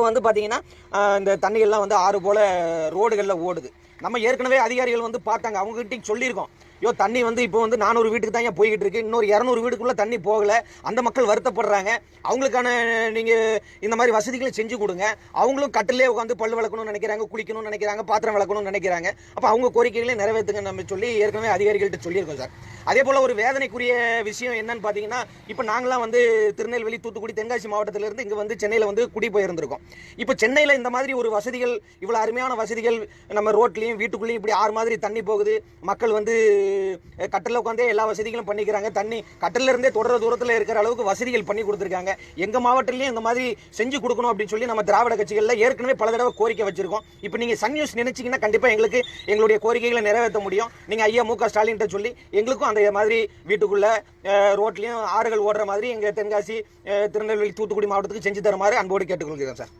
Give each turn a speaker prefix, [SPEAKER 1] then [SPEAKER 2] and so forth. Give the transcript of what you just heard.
[SPEAKER 1] வந்து பார்த்தீங்கன்னா இந்த தண்ணிகள்லாம் வந்து ஆறு போல் ரோடுகளில் ஓடுது. நம்ம ஏற்கனவே அதிகாரிகள் வந்து பார்த்தாங்க, அவங்ககிட்டையும் சொல்லியிருக்கோம். ஐயோ தண்ணி வந்து இப்போ வந்து 400 வீட்டுக்கு தான் ஏன் போய்கிட்டு இருக்கு, இன்னொரு 200 வீட்டுக்குள்ளே தண்ணி போகலை, அந்த மக்கள் வருத்தப்படுறாங்க. அவங்களுக்கான நீங்கள் இந்த மாதிரி வசதிகளை செஞ்சு கொடுங்க. அவங்களும் கட்டிலே உட்காந்து பல்லு விளக்கணும்னு நினைக்கிறாங்க, குளிக்கணும்னு நினைக்கிறாங்க, பாத்திரம் விளக்கணும்னு நினைக்கிறாங்க. அப்போ அவங்க கோரிக்கைகளை நிறைவேற்றுங்க நம்ம சொல்லி ஏற்கனவே அதிகாரிகள்கிட்ட சொல்லியிருக்கோம் சார். அதே போல் ஒரு வேதனைக்குரிய விஷயம் என்னன்னு பார்த்தீங்கன்னா, இப்போ நாங்களாம் வந்து திருநெல்வேலி, தூத்துக்குடி, தென்காசி மாவட்டத்திலிருந்து இங்கே வந்து சென்னையில் வந்து குடி போயிருந்திருக்கோம். இப்போ சென்னையில் இந்த மாதிரி ஒரு வசதிகள், இவ்வளோ அருமையான வசதிகள், நம்ம ரோட்லேயும் வீட்டுக்குள்ளேயும் இப்படி ஆறு மாதிரி தண்ணி போகுது, மக்கள் வந்து கட்டில் உட்காந்தே எல்லா வசதிகளும் பண்ணிக்கிறாங்க, தண்ணி கட்டில இருந்தே தொடர தூரத்தில் இருக்கிற அளவுக்கு வசதிகள் பண்ணி கொடுத்துருக்காங்க. எங்கள் மாவட்டத்திலையும் இந்த மாதிரி செஞ்சு கொடுக்கணும் அப்படின்னு சொல்லி நம்ம திராவிட கட்சிகளில் ஏற்கனவே பல தடவை கோரிக்கை வச்சிருக்கோம். இப்போ நீங்கள் சன் நியூஸ் நினைச்சிங்கன்னா கண்டிப்பாக எங்களுக்கு எங்களுடைய கோரிக்கைகளை நிறைவேற்ற முடியும். நீங்கள் ஐயா மு.க. ஸ்டாலின் சொல்லி எங்களுக்கும் அந்த மாதிரி வீட்டுக்குள்ள ரோட்லையும் ஆறுகள் ஓடுற மாதிரி எங்கள் தென்காசி, திருநெல்வேலி, தூத்துக்குடி மாவட்டத்துக்கு செஞ்சு தருமாறு அன்போடு கேட்டுக்கொள்கிறேன் சார்.